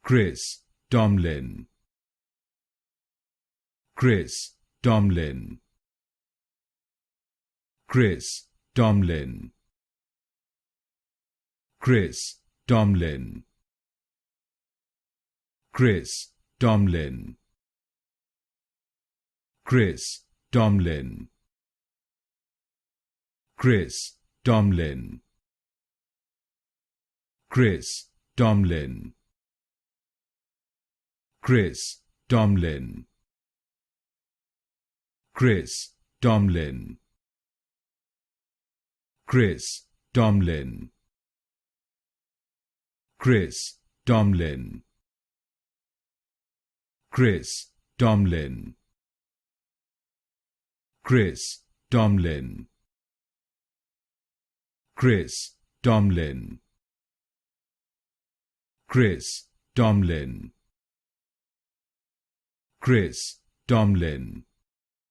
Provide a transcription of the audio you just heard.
Chris Tomlin, Chris Tomlin, Chris Tomlin, Chris Tomlin, Chris Tomlin, Chris Tomlin, Chris Tomlin, Chris Tomlin, Chris Tomlin, Chris Tomlin, Chris Tomlin, Chris Tomlin, Chris Tomlin, Chris Tomlin, Chris Tomlin, Chris Tomlin, Chris Tomlin,